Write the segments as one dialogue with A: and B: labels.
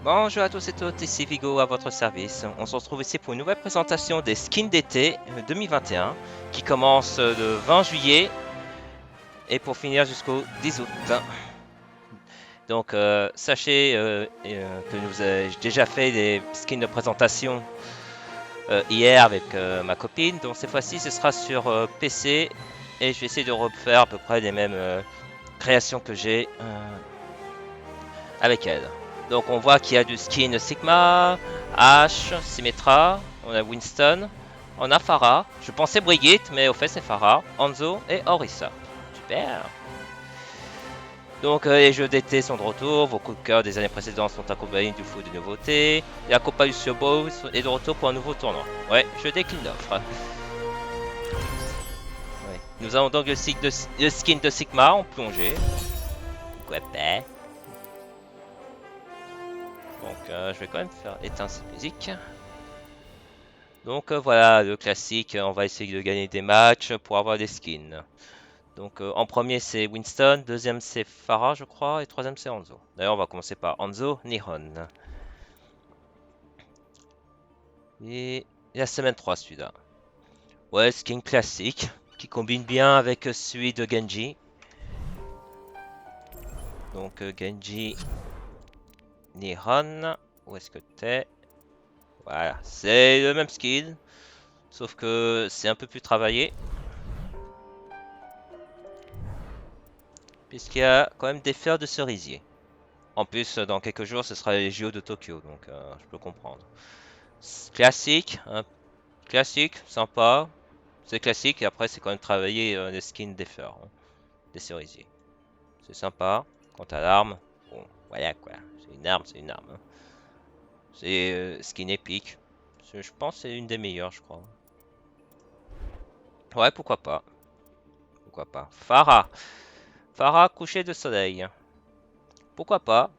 A: Bonjour à tous et toutes, ici Vigo à votre service. On se retrouve ici pour une nouvelle présentation des skins d'été 2021 qui commence le 20 juillet et pour finir jusqu'au 10 août. Donc sachez que j'ai déjà fait des skins de présentation hier avec ma copine. Donc cette fois-ci ce sera sur PC et je vais essayer de refaire à peu près les mêmes créations que j'ai avec elle. Donc on voit qu'il y a du skin Sigma, Ash, Symmetra, on a Winston, on a Pharah. Je pensais Brigitte, mais au fait c'est Pharah, Hanzo et Orisa. Super. Donc les jeux d'été sont de retour, vos coups de cœur des années précédentes sont accompagnés du flou de nouveautés, et la Copa Bowl est de retour pour un nouveau tournoi. Ouais, je décline l'offre. Ouais. Nous avons donc le skin de Sigma en plongée. Quoi pas. Donc je vais quand même faire éteindre cette musique. Donc voilà, le classique, on va essayer de gagner des matchs pour avoir des skins. Donc en premier c'est Winston, deuxième c'est Pharah je crois, et troisième c'est Hanzo. D'ailleurs on va commencer par Hanzo Nihon. Et la semaine 3 celui-là. Ouais, skin classique, qui combine bien avec celui de Genji. Donc Genji Nihon, où est-ce que t'es? Voilà, c'est le même skin, sauf que c'est un peu plus travaillé. Puisqu'il y a quand même des fleurs de cerisier. En plus, dans quelques jours, ce sera les JO de Tokyo, donc je peux comprendre. Classique, hein, classique, sympa. C'est classique, et après, c'est quand même travailler les skins des fleurs, hein, des cerisiers. C'est sympa. Quant à l'arme, bon, voilà quoi. C'est une arme, c'est une arme, hein. C'est skin épique. Je pense que c'est une des meilleures, je crois. Ouais, pourquoi pas. Pourquoi pas. Pharah. Pharah, coucher de soleil. Pourquoi pas.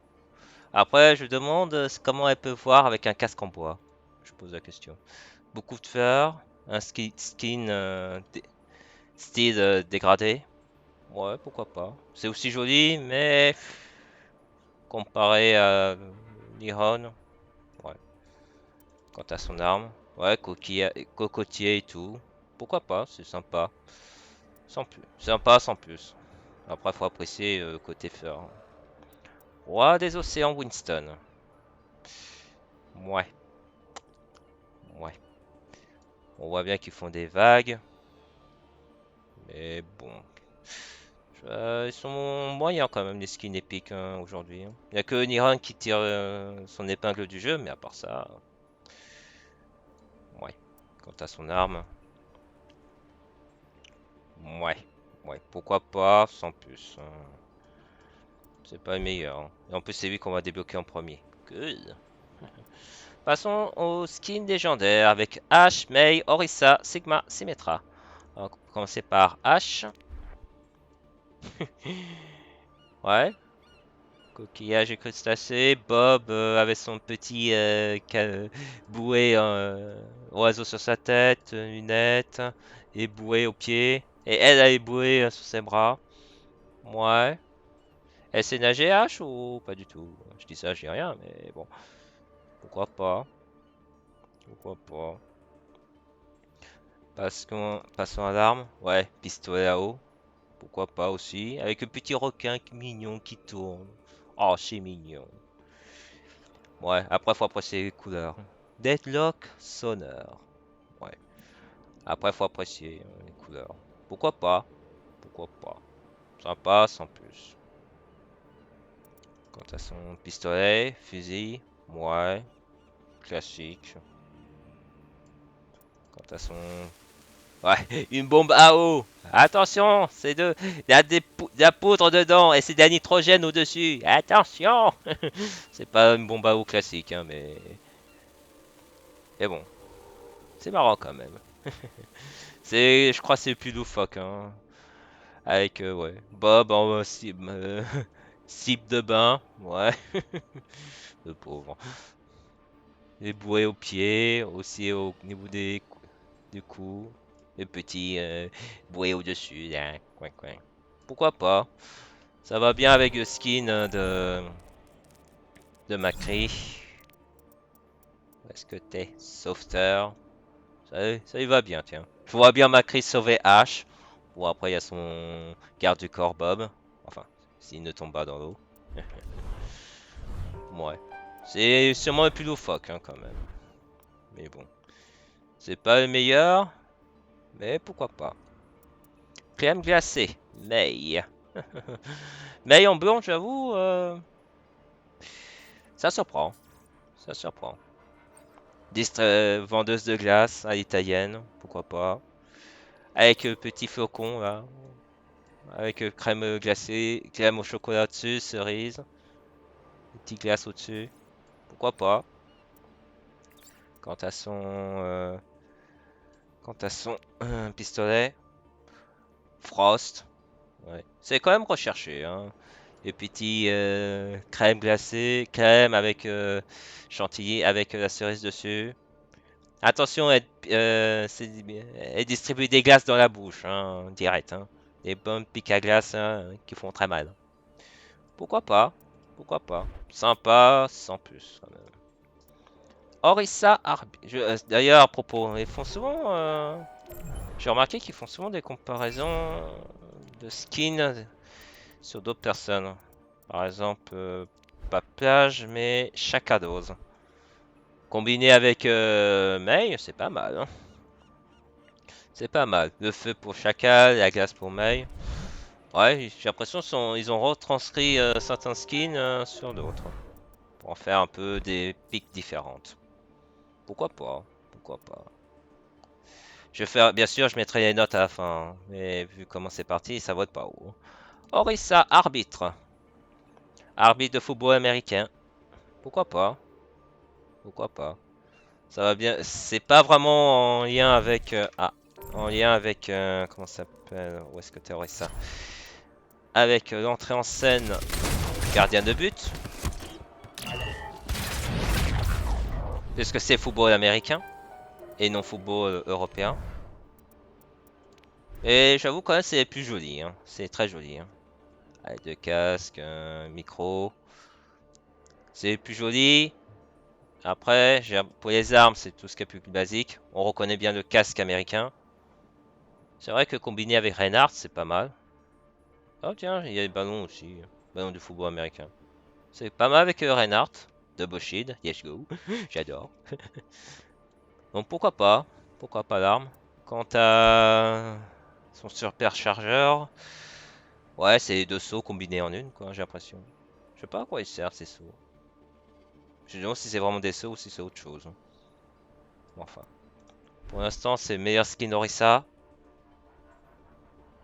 A: Après, je demande comment elle peut voir avec un casque en bois. Je pose la question. Beaucoup de fleurs, un skin style dégradé. Ouais, pourquoi pas. C'est aussi joli, mais comparé à Nihon, ouais. Quant à son arme, ouais, cocotier et tout. Pourquoi pas, c'est sympa. Sans plus. Sympa sans plus. Après, faut apprécier côté fleurs. Roi des océans Winston. Ouais, ouais. On voit bien qu'ils font des vagues. Mais bon, ils sont moyens quand même les skins épiques hein, aujourd'hui, hein. Il n'y a que Niran qui tire son épingle du jeu, mais à part ça, ouais. Quant à son arme, ouais. Ouais, pourquoi pas, sans plus, hein. C'est pas le meilleur, hein. Et en plus, c'est lui qu'on va débloquer en premier. Good. Passons au skin légendaire avec Ash, Mei, Orisa, Sigma, Symmetra. On va commencer par Ash. Ouais, coquillage et crustacés. Bob avec son petit bouée oiseau sur sa tête, lunettes, et bouée aux pieds. Et elle a les bouées sur ses bras. Ouais. Elle sait nager H ou pas du tout? Je dis ça, je dis rien, mais bon. Pourquoi pas? Pourquoi pas? Passons à l'arme. Ouais, pistolet à eau. Pourquoi pas aussi? Avec un petit requin mignon qui tourne. Oh, c'est mignon. Ouais, après, faut apprécier les couleurs. Deadlock Sonneur. Ouais. Après, faut apprécier les couleurs. Pourquoi pas? Pourquoi pas? Sympa, sans plus. Quant à son pistolet, fusil, ouais. Classique. Quant à son... Ouais, une bombe à eau. Attention, il y a de la poudre dedans et c'est de la nitrogène au-dessus. Attention! C'est pas une bombe à eau classique, hein, mais bon, c'est marrant quand même. Je crois, que c'est le plus loufoque, hein. Avec, ouais, Bob en cible de bain, ouais, le pauvre. Les bouées aux pieds, aussi au niveau du cou. Les petits bouées au-dessus, là, coin coin. Pourquoi pas? Ça va bien avec le skin de Macri. est-ce que t'es sauveteur? Ça y va bien, tiens. Je vois bien Macri sauver H. Bon, après, il y a son garde du corps, Bob. Enfin, s'il ne tombe pas dans l'eau. Ouais. C'est sûrement le plus loufoque, hein, quand même. Mais bon. C'est pas le meilleur, mais pourquoi pas. Crème glacée. May. May en blond, j'avoue, ça surprend. Ça surprend. Vendeuse de glace à l'italienne, pourquoi pas. Avec petit flocon, là. Avec crème glacée, crème au chocolat dessus, cerise. Petit glace au-dessus. Pourquoi pas. Quant à son... quant à son pistolet. Frost. Ouais. C'est quand même recherché, hein. Les petits crème glacée, crème avec chantilly, avec la cerise dessus. Attention, elle distribue des glaces dans la bouche, hein, direct. Hein. Des bonnes pics à glace hein, qui font très mal. Pourquoi pas? Pourquoi pas? Sympa, sans plus. Quand même. Orissa Arby. D'ailleurs, à propos, ils font souvent. J'ai remarqué qu'ils font souvent des comparaisons de skins sur d'autres personnes. Par exemple, pas plage, mais Chacados. Combiné avec Mei, c'est pas mal. Hein. C'est pas mal. Le feu pour Chacal, la glace pour Mei. Ouais, j'ai l'impression qu'ils ont retranscrit certains skins sur d'autres. Pour en faire un peu des pics différentes. Pourquoi pas? Pourquoi pas? Je vais faire, bien sûr, je mettrai les notes à la fin. Hein, mais vu comment c'est parti, ça vote pas haut. Orissa, arbitre. Arbitre de football américain. Pourquoi pas? Pourquoi pas? Ça va bien. C'est pas vraiment en lien avec. En lien avec. Comment ça s'appelle? Où est-ce que tu aurais ça? Avec l'entrée en scène gardien de but. Puisque c'est football américain. Et non football européen. Et j'avoue quand même c'est plus joli. Hein. C'est très joli. Hein. Avec deux casques, un micro. C'est plus joli. Après, pour les armes, c'est tout ce qui est plus basique. On reconnaît bien le casque américain. C'est vrai que combiné avec Reinhardt, c'est pas mal. Oh tiens, il y a les ballons aussi. Ballons de football américain. C'est pas mal avec Reinhardt. Double shield, yes go. J'adore. Donc pourquoi pas. Pourquoi pas l'arme. Quant à son superchargeur. Ouais, c'est deux sauts combinés en une, quoi, j'ai l'impression. Je sais pas à quoi ils servent ces sauts. Je me demande si c'est vraiment des sauts ou si c'est autre chose. Hein. Bon, enfin. Pour l'instant, c'est meilleur skin Orisa.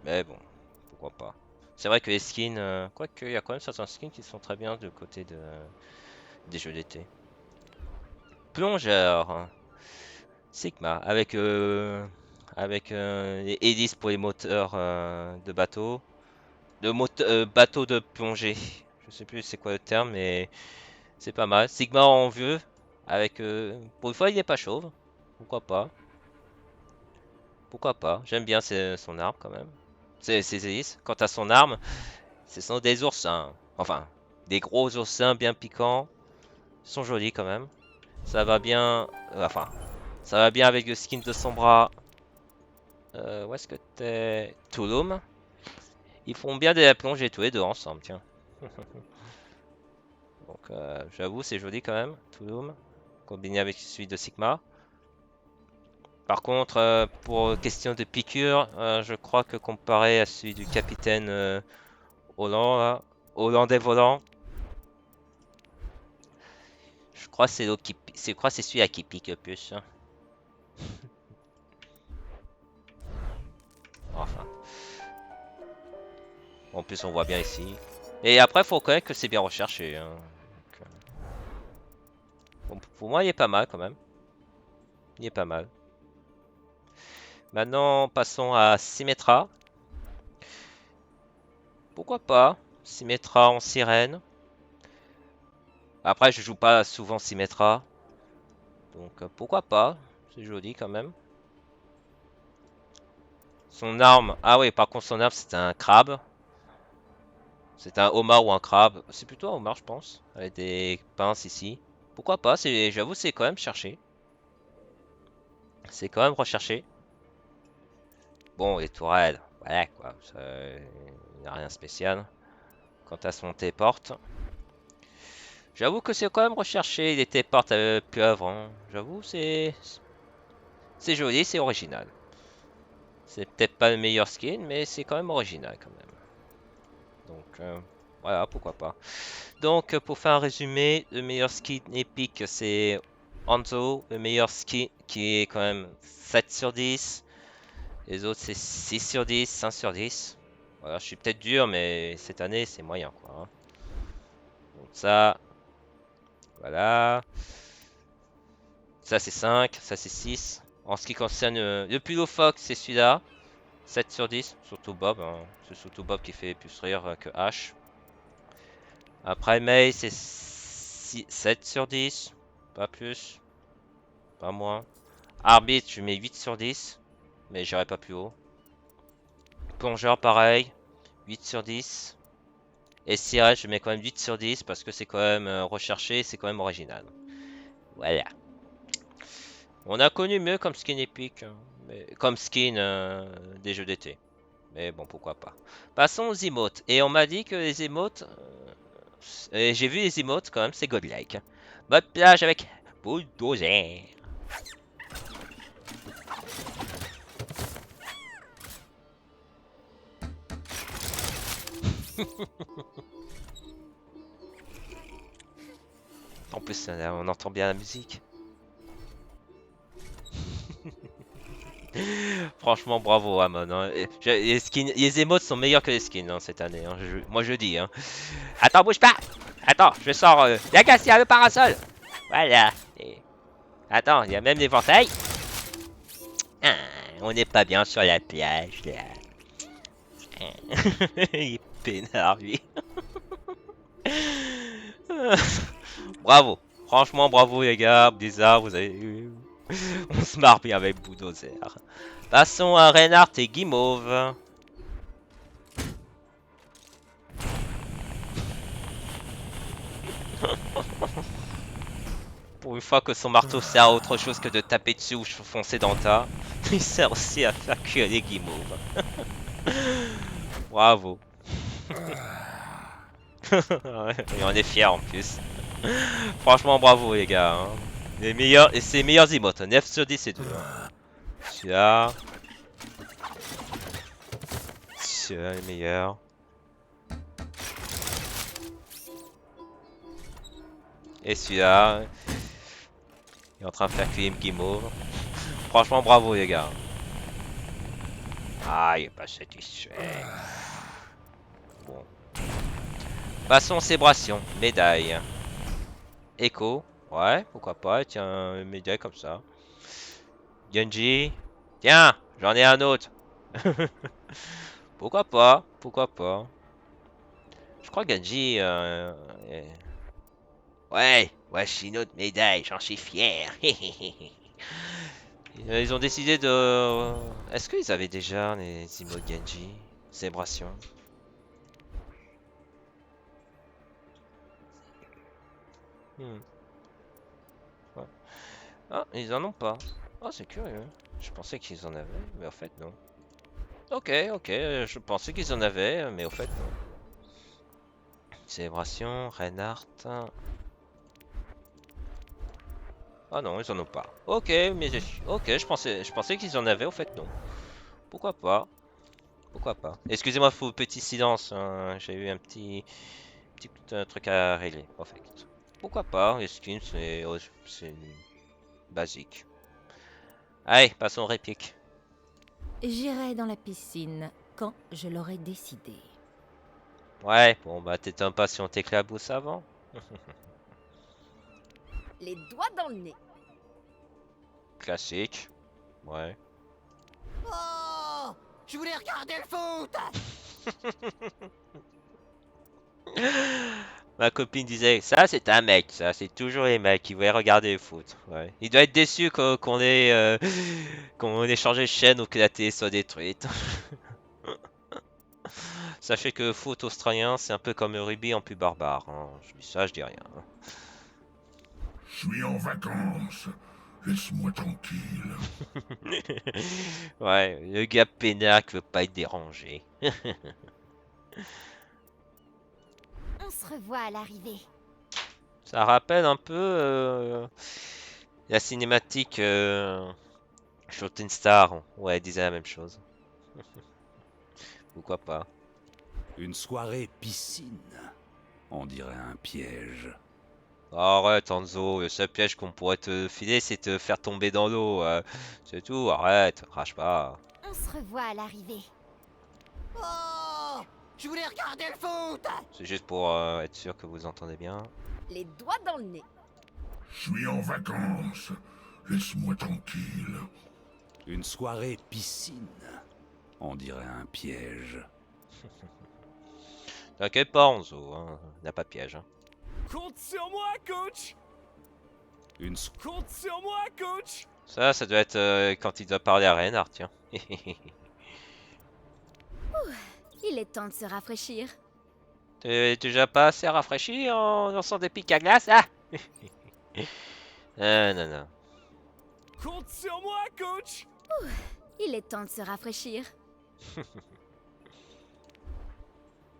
A: Mais bon, pourquoi pas. C'est vrai que les skins, quoique, il y a quand même certains skins qui sont très bien du côté des jeux d'été. Plongeur. Sigma, avec les hélices pour les moteurs de bateau. Bateau de plongée. Je sais plus c'est quoi le terme, mais c'est pas mal. Sigma en vieux, avec pour une fois il est pas chauve. Pourquoi pas? Pourquoi pas? J'aime bien son arme quand même. Ses hélices. Quant à son arme, ce sont des oursins. Enfin, des gros oursins bien piquants. Ils sont jolis quand même. Ça va bien. Enfin, ça va bien avec le skin de son bras. Où est-ce que t'es? Tulum. Ils font bien de la plongée tous les deux ensemble, tiens. Donc, j'avoue, c'est joli quand même. Tulum. Combiné avec celui de Sigma. Par contre, pour question de piqûre, je crois que comparé à celui du capitaine Holland, là, hollandais volant, je crois que c'est l'autre je crois que c'est celui-là qui pique le plus. Hein. Enfin. En plus, on voit bien ici. Et après, faut reconnaître que c'est bien recherché. Hein. Donc, bon, pour moi, il est pas mal quand même. Il est pas mal. Maintenant, passons à Symmetra. Pourquoi pas? Symmetra en sirène. Après, je joue pas souvent Symmetra. Donc, pourquoi pas? C'est joli quand même. Son arme. Ah oui, par contre, son arme, c'est un crabe. C'est un homard ou un crabe. C'est plutôt un homard, je pense. Avec des pinces ici. Pourquoi pas? J'avoue, c'est quand même cherché. C'est quand même recherché. Bon, les tourelles, voilà quoi, il n'y a rien de spécial. Quant à son téléporte, j'avoue que c'est quand même recherché, les téléportes pieuvres, hein. J'avoue, c'est joli, c'est original. C'est peut-être pas le meilleur skin, mais c'est quand même original quand même. Donc voilà, pourquoi pas. Donc pour faire un résumé, le meilleur skin épique c'est Hanzo, le meilleur skin qui est quand même 7 sur 10. Les autres c'est 6 sur 10, 5 sur 10. Voilà, je suis peut-être dur, mais cette année c'est moyen quoi, hein. Donc ça, voilà. Ça c'est 5, ça c'est 6. En ce qui concerne le plus low fox, c'est celui-là. 7 sur 10, surtout Bob, hein. C'est surtout Bob qui fait plus rire que H. Après May, c'est 7 sur 10. Pas plus, pas moins. Arbitre, je mets 8 sur 10. Mais j'irai pas plus haut. Plongeur, pareil. 8 sur 10. Et Sirène, je mets quand même 8 sur 10 parce que c'est quand même recherché, c'est quand même original. Voilà. On a connu mieux comme skin épique, hein, comme skin des jeux d'été. Mais bon, pourquoi pas. Passons aux emotes. Et on m'a dit que les emotes... et j'ai vu les emotes quand même, c'est godlike. Mode plage avec bulldozer. En plus, là, on entend bien la musique. Franchement, bravo Amon, hein. Les emotes sont meilleurs que les skins hein, cette année. Hein. Moi je dis. Hein. Attends, bouge pas. Attends, je sors la Cassia, le parasol. Voilà. Attends, il y a même l'éventail. Ah, on n'est pas bien sur la plage là. Il est peinard lui. Bravo. Franchement, bravo les gars. Blizzard, vous avez... On se marre bien avec Bulldozer. Passons à Reinhardt et Guimauve. Pour une fois que son marteau sert à autre chose que de taper dessus ou foncer dans le tas, il sert aussi à faire cuire les guimauves. Bravo. Et on est fiers en plus. Franchement, bravo les gars. Hein. Les meilleurs, et c'est les meilleurs emotes. 9 sur 10 et 2. Hein. Celui-là. Celui-là, le meilleur. Et celui-là. Il est en train de faire cuire une guimauve. Franchement, bravo les gars. Ah, il est pas satisfait. Bon. Passons célébration. Médaille. Echo. Ouais, pourquoi pas. Tiens, une médaille comme ça. Genji. Tiens, j'en ai un autre. Pourquoi pas? Pourquoi pas? Je crois que Genji... Ouais, voici une autre médaille, j'en suis fier. Ils ont décidé de... Est-ce qu'ils avaient déjà les emotes Genji? Célébration. Hmm. Ouais. Ah, ils en ont pas. Oh, c'est curieux. Je pensais qu'ils en avaient, mais en fait non. Ok, ok, je pensais qu'ils en avaient, mais au fait non. Célébration, Reinhardt. Ah non, ils en ont pas. Ok, mais ok, je pensais qu'ils en avaient, au fait non. Pourquoi pas? Pourquoi pas? Excusez-moi pour le petit silence, hein, j'ai eu un petit truc à régler. En fait. Pourquoi pas? Les skins, c'est basique. Allez, passons au réplique.
B: J'irai dans la piscine quand je l'aurai décidé.
A: Ouais, bon bah t'étais impatient, t'éclabousse avant.
B: Les doigts dans le nez.
A: Classique. Ouais.
B: Oh, je voulais regarder le foot.
A: Ma copine disait, ça c'est un mec, ça c'est toujours les mecs qui voulaient regarder le foot. Ouais. Il doit être déçu qu'on ait, qu'on ait changé de chaîne ou que la télé soit détruite. Sachez que le foot australien c'est un peu comme le rugby en plus barbare. Hein. Je dis ça, je dis rien. Hein.
C: Je suis en vacances. Laisse-moi tranquille.
A: Ouais, le gars peinard qui veut pas être dérangé.
B: On se revoit à l'arrivée.
A: Ça rappelle un peu la cinématique Shooting Star. Ouais, elle disait la même chose. Pourquoi pas.
D: Une soirée piscine. On dirait un piège.
A: Arrête, Hanzo, le seul piège qu'on pourrait te filer, c'est te faire tomber dans l'eau. C'est tout, arrête, crache pas.
B: On se revoit à l'arrivée.
E: Oh, je voulais regarder le foot.
A: C'est juste pour être sûr que vous entendez bien.
B: Les doigts dans le nez.
C: Je suis en vacances. Laisse-moi tranquille.
D: Une soirée piscine. On dirait un piège.
A: T'inquiète pas, Hanzo, hein, il n'y a pas de piège. Hein.
F: Compte sur moi, coach.
D: Une
F: Compte sur moi, coach.
A: Ça doit être quand il doit parler à Reinhardt, tiens.
B: Il est temps de se rafraîchir.
A: T'es déjà pas assez rafraîchi en lançant des pics à glace, ah. Non, non.
F: Compte sur moi, coach.
B: Il est temps de se rafraîchir.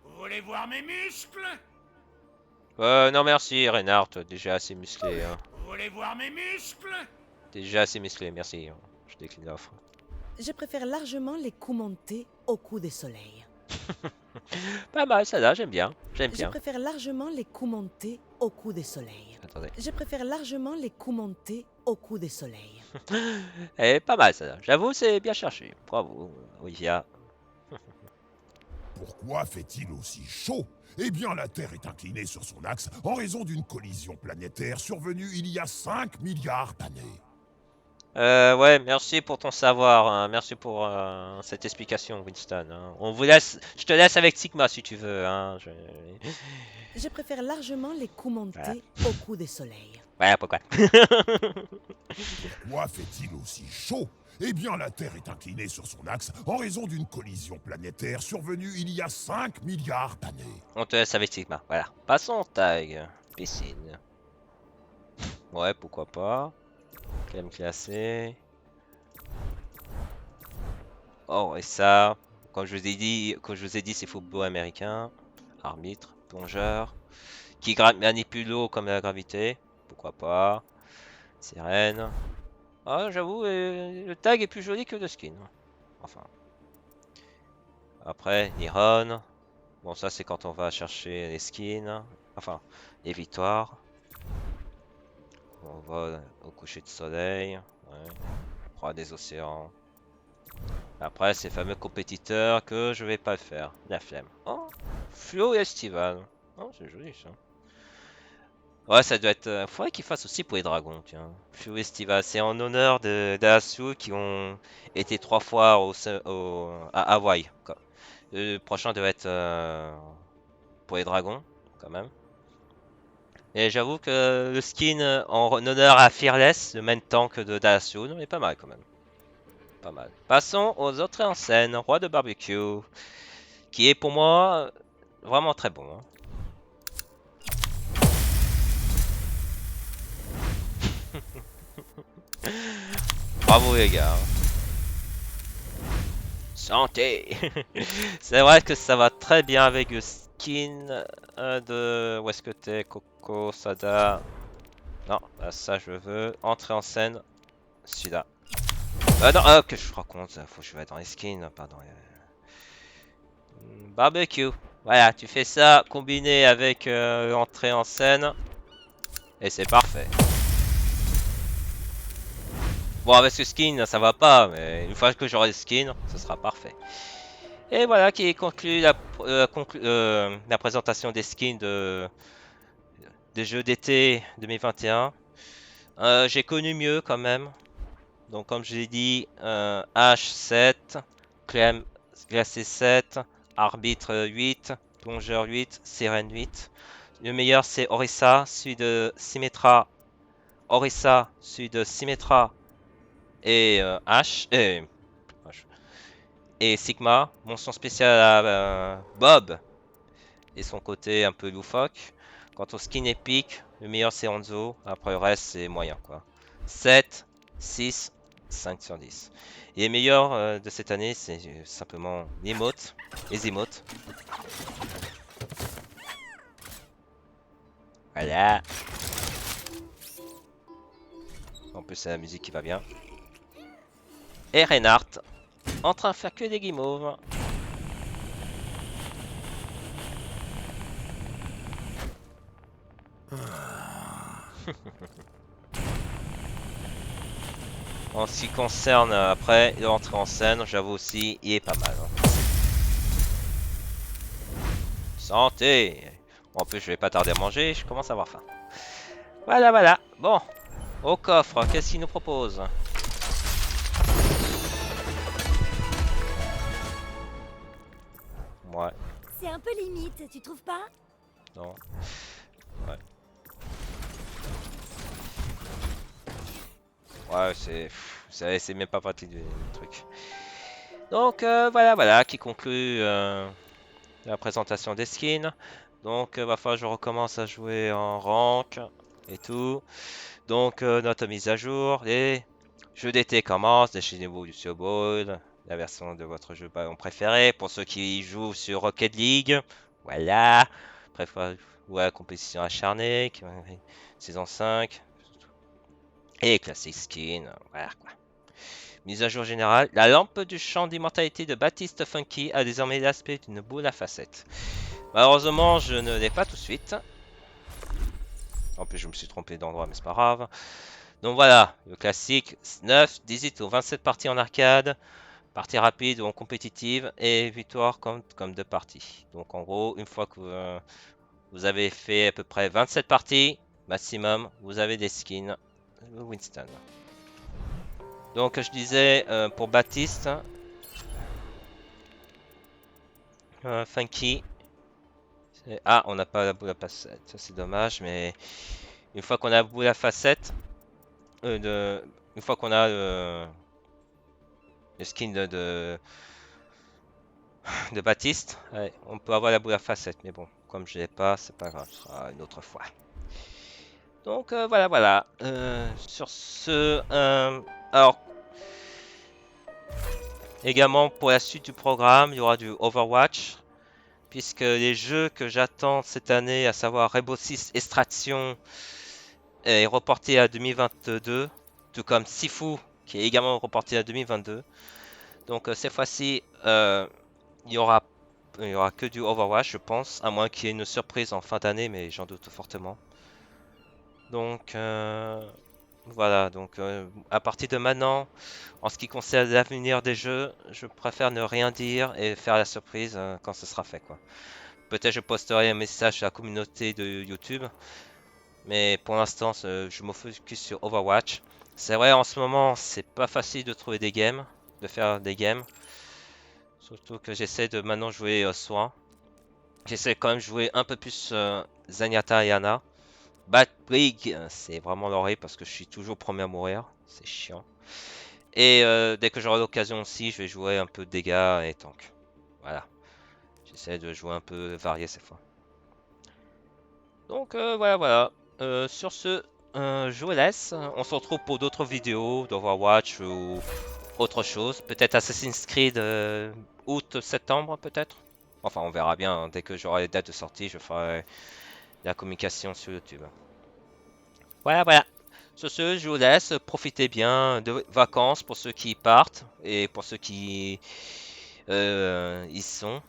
E: Vous voulez voir mes muscles?
A: Non merci, Reinhardt, déjà assez musclé. Hein.
E: Vous voulez voir mes muscles?
A: Déjà assez musclé, merci. Hein. Je décline l'offre.
G: Je préfère largement les coups montés au coup de soleil.
A: Pas mal, ça là, j'aime bien. J'aime
G: Je
A: bien.
G: préfère largement les coups montés au coup de soleil.
A: Attendez.
G: Je préfère largement les coups montés au coup de soleil.
A: Eh, pas mal, ça là. J'avoue, c'est bien cherché. Bravo, Olivia.
C: Pourquoi fait-il aussi chaud? Eh bien, la Terre est inclinée sur son axe en raison d'une collision planétaire survenue il y a 5 milliards d'années.
A: Ouais, merci pour ton savoir. Hein. Merci pour cette explication, Winston. Hein. On vous laisse. Je te laisse avec Sigma si tu veux. Hein.
G: Je préfère largement les coups montés au coup de soleil.
A: Ouais, pourquoi?
C: Pourquoi fait-il aussi chaud? Eh bien, la Terre est inclinée sur son axe en raison d'une collision planétaire survenue il y a 5 milliards d'années.
A: On te laisse avec Sigma. Voilà. Passons au tag. Piscine. Ouais, pourquoi pas. Crème classée. Oh, et ça, comme je vous ai dit, c'est football américain. Arbitre, plongeur. Qui manipule l'eau comme la gravité. Pourquoi pas. Sirène. Ah, j'avoue, le tag est plus joli que le skin. Enfin. Après, Niron. Bon, ça, c'est quand on va chercher les skins. Enfin, les victoires. On va au coucher de soleil. Ouais. Roi des océans. Après, ces fameux compétiteurs que je vais pas faire. La flemme. Oh, Flo estival. Oh, c'est joli ça. Ouais, ça doit être. Faudrait qu'ils fassent aussi pour les dragons, tiens. Flo estival. C'est en honneur d'Asu qui ont été 3 fois à Hawaï. Le prochain doit être pour les dragons, quand même. Et j'avoue que le skin en honneur à Fearless, le même temps que de Dasun, est pas mal quand même. Pas mal. Passons aux autres en scène. Roi de barbecue. Qui est pour moi vraiment très bon. Hein. Bravo les gars. Santé. C'est vrai que ça va très bien avec le skin de... Où est-ce que t'es, Coco, Sada? Non, ça je veux. Entrer en scène. Celui-là. Non, que je raconte, faut que je vais dans les skins, pardon. Barbecue. Voilà, tu fais ça combiné avec l'entrée en scène. Et c'est parfait. Bon, avec ce skin, ça va pas, mais une fois que j'aurai le skin, ce sera parfait. Et voilà qui conclut la présentation des skins des jeux d'été 2021. J'ai connu mieux quand même. Donc comme je l'ai dit, H7, Clem glacé 7, Arbitre 8, Plongeur 8, Sirène 8. Le meilleur c'est Orisa, celui de Symmetra, Orisa, celui de Symmetra et et Sigma. Mention spéciale à Bob et son côté un peu loufoque. Quant au skin épique, le meilleur c'est Hanzo, après le reste c'est moyen quoi. 7, 6, 5 sur 10. Et les meilleurs de cette année, c'est simplement l'emote, les emotes. Voilà. En plus, c'est la musique qui va bien. Et Reinhardt, en train de faire que des guimauves. En ce qui concerne après l'entrée en scène, j'avoue aussi, il est pas mal. Hein. Santé! Bon, en plus, je vais pas tarder à manger, je commence à avoir faim. Voilà, voilà. Bon, au coffre, qu'est-ce qu'il nous propose? Ouais,
B: C'est un peu limite, tu trouves pas?
A: non. Ouais. Ouais, c'est même pas pratique du truc. Donc voilà, voilà, qui conclut la présentation des skins. Donc va falloir que je recommence à jouer en rank et tout. Donc notre mise à jour, les jeux d'été commencent, déchargez-vous du Snowball, la version de votre jeu ballon préféré. Pour ceux qui jouent sur Rocket League, voilà. Préfère ou à la compétition acharnée, saison 5. Et classique skin, voilà quoi. Mise à jour générale, la lampe du champ d'immortalité de Baptiste Funky a désormais l'aspect d'une boule à facettes. Malheureusement, je ne l'ai pas tout de suite. En plus, je me suis trompé d'endroit, mais c'est pas grave. Donc voilà, le classique 9, 18 ou 27 parties en arcade, partie rapide ou en compétitive, et victoire comme 2 parties. Donc en gros, une fois que vous avez fait à peu près 27 parties, maximum, vous avez des skins Winston. Donc je disais pour Baptiste, Funky. Ah, on n'a pas la boule à facette, ça c'est dommage, mais une fois qu'on a la boule à facette, une fois qu'on a le skin de Baptiste, ouais, on peut avoir la boule à facette, mais bon, comme je l'ai pas, c'est pas grave, ce sera une autre fois. Donc voilà, voilà. Sur ce, alors également pour la suite du programme, il y aura du Overwatch. Puisque les jeux que j'attends cette année, à savoir Rainbow Six Extraction, est reporté à 2022, tout comme Sifu, qui est également reporté à 2022. Donc cette fois-ci, il y aura que du Overwatch, je pense, à moins qu'il y ait une surprise en fin d'année, mais j'en doute fortement. Donc voilà, donc à partir de maintenant, en ce qui concerne l'avenir des jeux, je préfère ne rien dire et faire la surprise quand ce sera fait, quoi. Peut-être je posterai un message à la communauté de YouTube. Mais pour l'instant, je me focus sur Overwatch. C'est vrai, en ce moment, c'est pas facile de trouver des games, de faire des games. Surtout que j'essaie de maintenant jouer soin. J'essaie quand même de jouer un peu plus Zenyatta et Ana. Bad League, c'est vraiment l'oreille parce que je suis toujours premier à mourir. C'est chiant. Et dès que j'aurai l'occasion aussi, je vais jouer un peu de dégâts et tank. Voilà. J'essaie de jouer un peu varié cette fois. Donc voilà, voilà. Sur ce, je vous laisse. On se retrouve pour d'autres vidéos d'Overwatch ou autre chose. Peut-être Assassin's Creed août-septembre, peut-être. Enfin, on verra bien. Hein. Dès que j'aurai les dates de sortie, je ferai la communication sur YouTube. Voilà, voilà. Sur ce, je vous laisse. Profitez bien de vacances pour ceux qui partent et pour ceux qui y sont.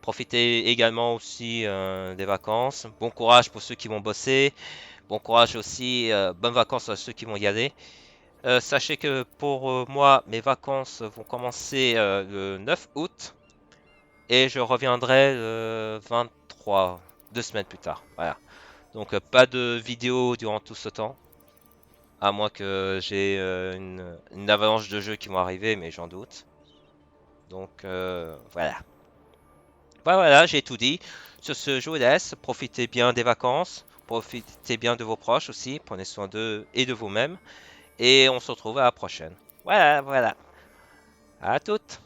A: Profitez également aussi des vacances. Bon courage pour ceux qui vont bosser. Bon courage aussi. Bonnes vacances à ceux qui vont y aller. Sachez que pour moi, mes vacances vont commencer le 9 août. Et je reviendrai le 23, 2 semaines plus tard. Voilà. Donc pas de vidéo durant tout ce temps. À moins que j'ai une avalanche de jeux qui vont arriver, mais j'en doute. Donc voilà. Voilà, j'ai tout dit. Sur ce, je vous laisse. Profitez bien des vacances. Profitez bien de vos proches aussi. Prenez soin d'eux et de vous-même. Et on se retrouve à la prochaine. Voilà, voilà. À toutes.